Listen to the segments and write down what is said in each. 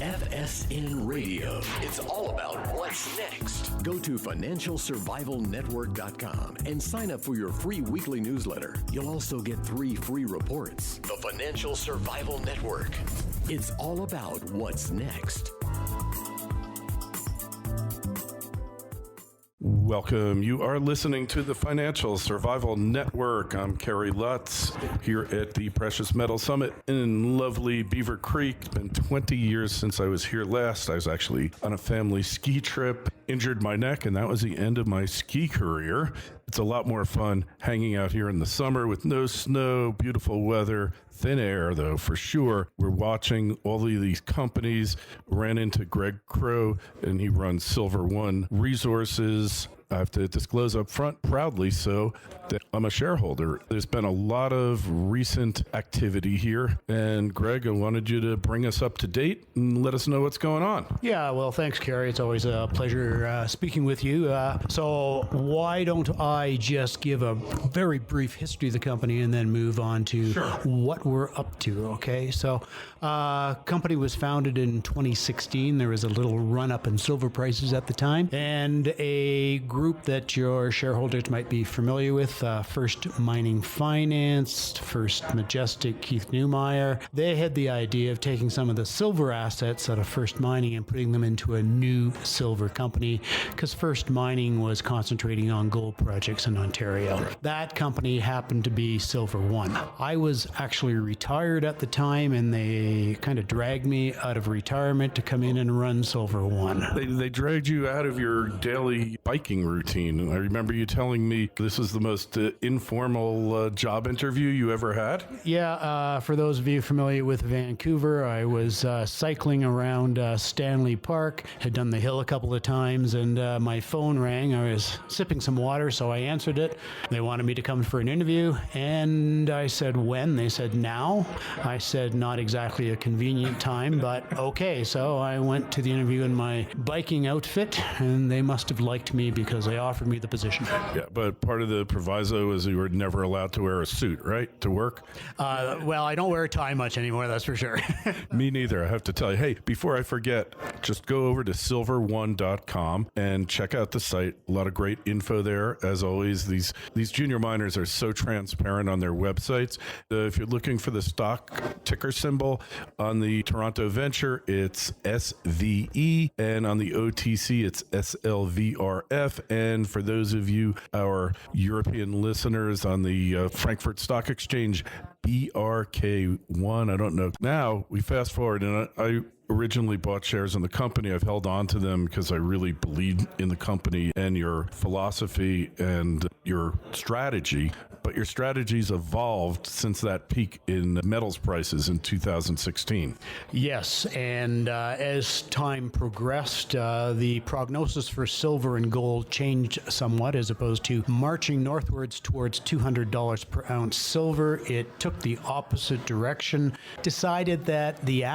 FSN Radio. It's all about what's next. Go to financialsurvivalnetwork.com and sign up for your free weekly newsletter. You'll also get 3 free reports. The Financial Survival Network. It's all about what's next. Welcome. You are listening to the Financial Survival Network. I'm Kerry Lutz here at the Precious Metal Summit in lovely Beaver Creek. It's been 20 years since I was here last. I was actually on a family ski trip, injured my neck, and that was the end of my ski career. It's a lot more fun hanging out here in the summer with no snow, beautiful weather, thin air, though, for sure. We're watching all of these companies. Ran into Greg Crowe, and he runs Silver One Resources. I have to disclose up front, proudly so, that I'm a shareholder. There's been a lot of recent activity here. And Greg, I wanted you to bring us up to date and let us know what's going on. Yeah, well, thanks, Kerry. It's always a pleasure speaking with you. So why don't I just give a very brief history of the company and then move on to what we're up to, okay? So company was founded in 2016. There was a little run-up in silver prices at the time. And a group that your shareholders might be familiar with, First Mining Finance, First Majestic, Keith Neumeyer. They had the idea of taking some of the silver assets out of First Mining and putting them into a new silver company because First Mining was concentrating on gold projects in Ontario. That company happened to be Silver One. I was actually retired at the time, and they kind of dragged me out of retirement to come in and run Silver One. They dragged you out of your daily biking routine. I remember you telling me this was the most informal job interview you ever had. Yeah, for those of you familiar with Vancouver, I was cycling around Stanley Park, had done the hill a couple of times, and my phone rang. I was sipping some water, so I answered it. They wanted me to come for an interview, and I said, when? They said, now. I said, not exactly a convenient time, but okay. So I went to the interview in my biking outfit, and they must have liked me because they offered me the position. Yeah, but part of the proviso is you were never allowed to wear a suit, right, to work? Well, I don't wear a tie much anymore, that's for sure. Me neither, I have to tell you. Hey, before I forget, just go over to silver1.com and check out the site. A lot of great info there. As always, these junior miners are so transparent on their websites. If you're looking for the stock ticker symbol on the Toronto Venture, it's SVE, and on the OTC, it's SLVRF. And for those of you, our European listeners, on the Frankfurt Stock Exchange, BRK1. I don't know. Now we fast forward, and I originally bought shares in the company. I've held on to them because I really believe in the company and your philosophy and your strategy. But your strategy's evolved since that peak in metals prices in 2016. Yes, and as time progressed, the prognosis for silver and gold changed somewhat. As opposed to marching northwards towards $200 per ounce silver, it took the opposite direction. Decided that the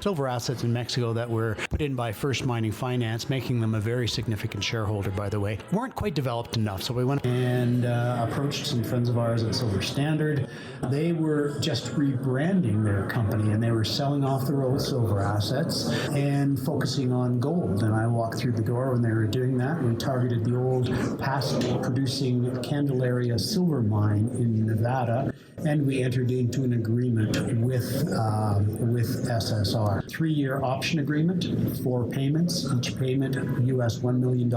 silver assets in Mexico that were put in by First Mining Finance, making them a very significant shareholder, by the way, weren't quite developed enough. So we went and approached some friends of ours at Silver Standard. They were just rebranding their company, and they were selling off their old silver assets and focusing on gold. And I walked through the door when they were doing that. We targeted the old past producing Candelaria silver mine in Nevada, and we entered into an agreement with SSR. 3-year option agreement, 4 payments, each payment US $1 million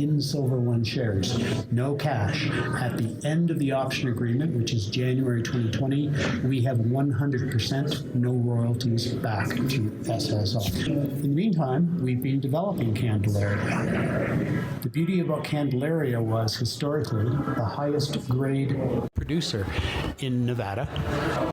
in Silver One shares. No cash. At the end of the option agreement, which is January 2020, we have 100% no royalties back to SSR. In the meantime, we've been developing Candelaria. The beauty about Candelaria was historically the highest grade producer in Nevada,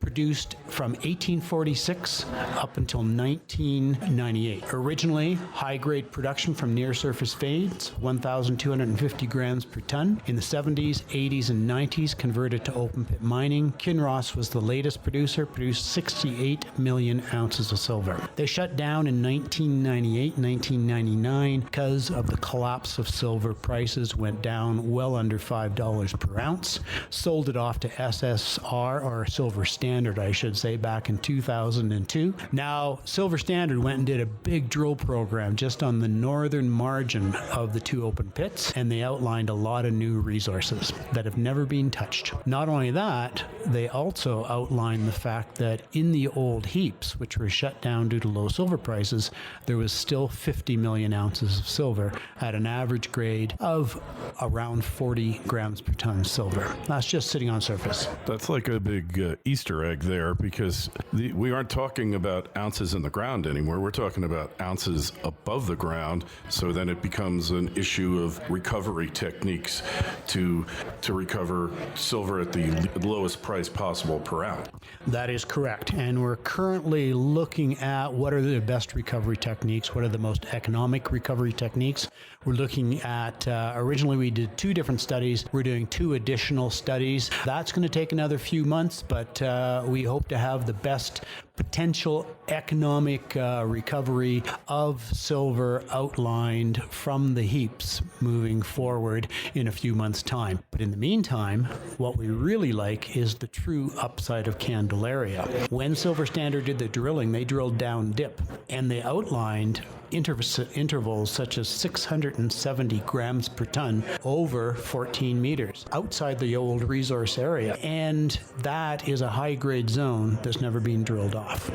produced from 1846 up until 1998. Originally, high-grade production from near-surface veins, 1,250 grams per ton. In the 70s, 80s, and 90s, converted to open-pit mining. Kinross was the latest producer, produced 68 million ounces of silver. They shut down in 1998, 1999 because of the collapse of silver. Prices went down well under $5 per ounce. Sold it it off to SSR, or Silver Standard, I should say, back in 2002. Now, Silver Standard went and did a big drill program just on the northern margin of the two open pits, and they outlined a lot of new resources that have never been touched. Not only that, they also outlined the fact that in the old heaps, which were shut down due to low silver prices, there was still 50 million ounces of silver at an average grade of around 40 grams per ton silver. That's just sitting on surface. That's like a big Easter egg there, because we aren't talking about ounces in the ground anymore. We're talking about ounces above the ground. So then it becomes an issue of recovery techniques to recover silver at the lowest price possible per ounce. That is correct. And we're currently looking at what are the best recovery techniques, what are the most economic recovery techniques. We're looking at, originally we did 2 different studies. We're doing 2 additional studies. That's going to take another few months, but we hope to have the best potential economic recovery of silver outlined from the heaps moving forward in a few months' time. But in the meantime, what we really like is the true upside of Candelaria. When Silver Standard did the drilling, they drilled down dip, and they outlined intervals such as 670 grams per ton over 14 meters outside the old resource area. And that is a high-grade zone that's never been drilled off.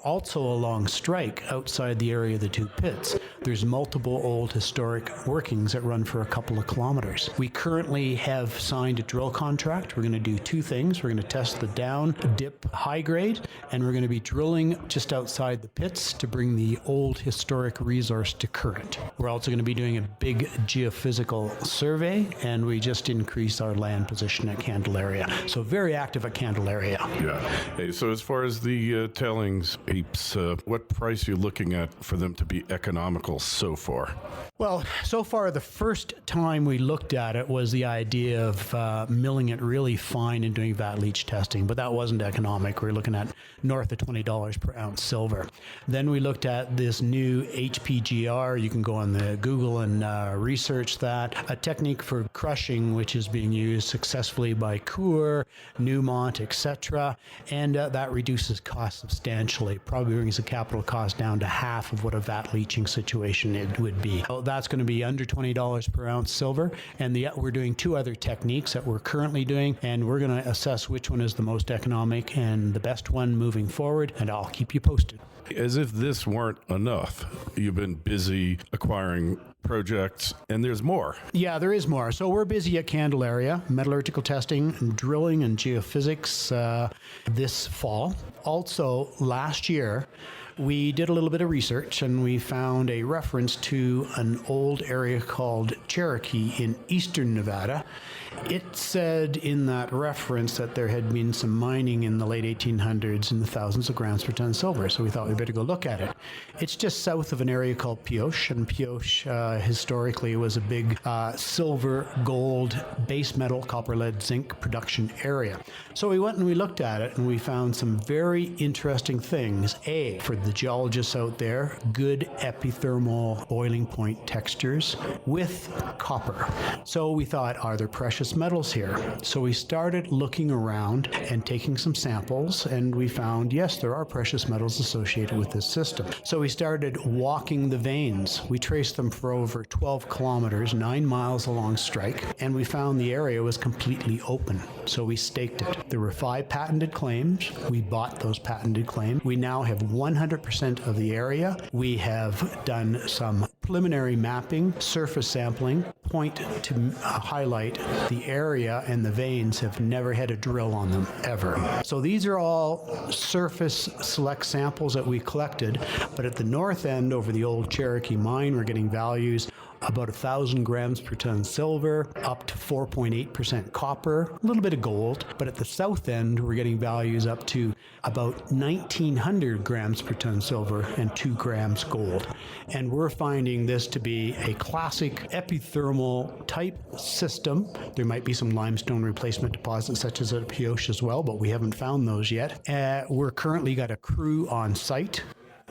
Also along strike outside the area of the 2 pits, there's multiple old historic workings that run for a couple of kilometers. We currently have signed a drill contract. We're going to do 2 things. We're going to test the down dip high grade, and we're going to be drilling just outside the pits to bring the old historic resource to current. We're also going to be doing a big geophysical survey, and we just increased our land position at Candelaria. So very active at Candelaria. Yeah. Hey, so as far as the tailings heaps, what price are you looking at for them to be economical so far? Well, so far, the first time we looked at it was the idea of milling it really fine and doing vat leach testing, but that wasn't economic. We were looking at north of $20 per ounce silver. Then we looked at this new HPGR. You can go on the Google and research that. A technique for crushing, which is being used successfully by Crowe, Newmont, etc., and that reduces costs substantially. Probably brings the capital cost down to half of what a vat leaching situation it would be. So that's going to be under $20 per ounce silver, and we're doing 2 other techniques that we're currently doing, and we're going to assess which one is the most economic and the best one moving forward, and I'll keep you posted. As if this weren't enough, you've been busy acquiring projects, and there's more. Yeah, there is more. So we're busy at Candelaria, metallurgical testing, and drilling, and geophysics this fall. Also, last year, we did a little bit of research, and we found a reference to an old area called Cherokee in eastern Nevada. It said in that reference that there had been some mining in the late 1800s in the thousands of grams per ton silver, so we thought we'd better go look at it. It's just south of an area called Pioche, and Pioche historically was a big silver, gold, base metal, copper, lead, zinc production area. So we went and we looked at it, and we found some very interesting things. For the geologists out there, good epithermal boiling point textures with copper. So we thought, are there precious metals here? So we started looking around and taking some samples, and we found, yes, there are precious metals associated with this system. So we started walking the veins. We traced them for over 12 kilometers, 9 miles along strike, and we found the area was completely open. So we staked it. There were 5 patented claims. We bought those patented claims. We now have 100% of the area. We have done some preliminary mapping, surface sampling, point to highlight the area, and the veins have never had a drill on them ever. So these are all surface select samples that we collected, but at the north end over the old Cherokee mine, we're getting values about 1,000 grams per ton silver, up to 4.8% copper, a little bit of gold. But at the south end, we're getting values up to about 1,900 grams per ton silver and 2 grams gold. And we're finding this to be a classic epithermal type system. There might be some limestone replacement deposits such as at Pioche as well, but we haven't found those yet. We're currently got a crew on site.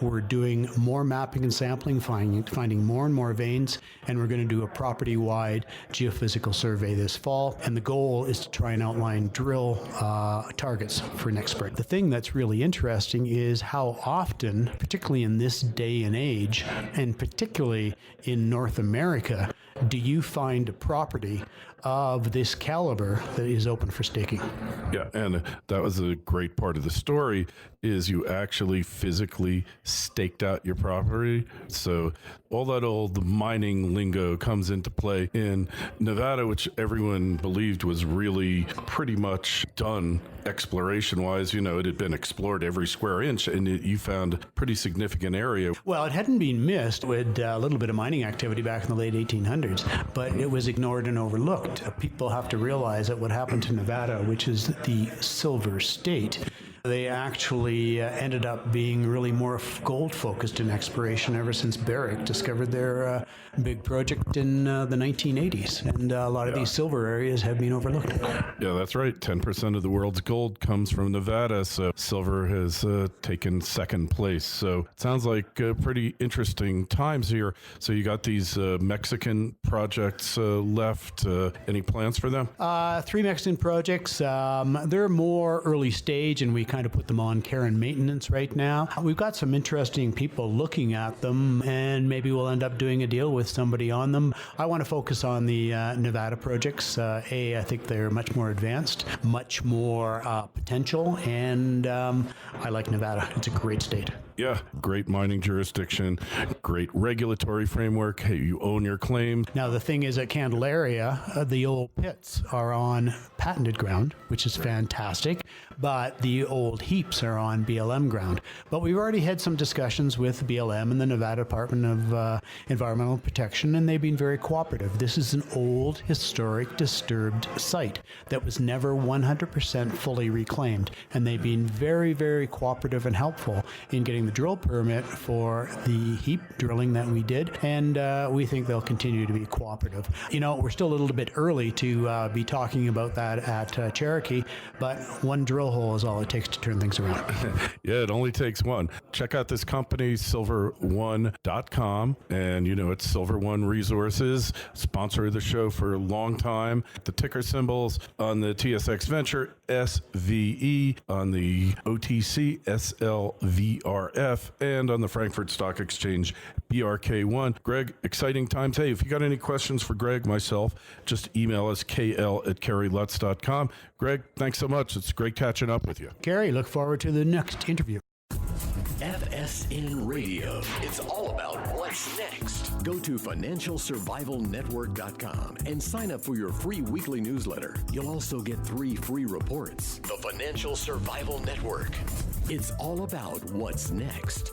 We're doing more mapping and sampling, finding more and more veins, and we're going to do a property-wide geophysical survey this fall. And the goal is to try and outline drill targets for next spring. The thing that's really interesting is how often, particularly in this day and age, and particularly in North America, do you find a property of this caliber that is open for staking? Yeah, and that was a great part of the story, is you actually physically staked out your property. So all that old mining lingo comes into play in Nevada, which everyone believed was really pretty much done exploration-wise. You know, it had been explored every square inch, and you found a pretty significant area. Well, it hadn't been missed with a little bit of mining activity back in the late 1800s, but it was ignored and overlooked. People have to realize that what happened to Nevada, which is the silver state, they actually ended up being really more gold-focused in exploration ever since Barrick discovered their big project in the 1980s. And a lot of these silver areas have been overlooked. Yeah, that's right. 10% of the world's gold comes from Nevada, so silver has taken second place. So it sounds like pretty interesting times here. So you got these Mexican projects left. Any plans for them? 3 Mexican projects. They're more early stage, and we kind of put them on care and maintenance right now. We've got some interesting people looking at them, and maybe we'll end up doing a deal with somebody on them. I want to focus on the Nevada projects. I think they're much more advanced, much more potential, and I like Nevada. It's a great state. Yeah, great mining jurisdiction, great regulatory framework. Hey, you own your claim. Now, the thing is, at Candelaria, the old pits are on patented ground, which is fantastic, but the old heaps are on BLM ground. But we've already had some discussions with BLM and the Nevada Department of Environmental Protection, and they've been very cooperative. This is an old, historic, disturbed site that was never 100% fully reclaimed, and they've been very, very cooperative and helpful in getting the drill permit for the heap drilling that we did, and we think they'll continue to be cooperative. You know, we're still a little bit early to be talking about that at Cherokee, but one drill hole is all it takes to turn things around. Yeah, it only takes one. Check out this company, silver1.com, and you know, it's Silver One Resources, sponsor of the show for a long time. The ticker symbols on the TSX Venture, SVE, on the OTC, SLVRF, and on the Frankfurt Stock Exchange, BRK1. Greg, exciting times. Hey, if you got any questions for Greg, myself, just email us, kl@kerrylutz.com. Greg, thanks so much. It's great catching up with you. Kerry, look forward to the next interview. FSN Radio. It's all about what's next. Go to financialsurvivalnetwork.com and sign up for your free weekly newsletter. You'll also get 3 free reports. The Financial Survival Network. It's all about what's next.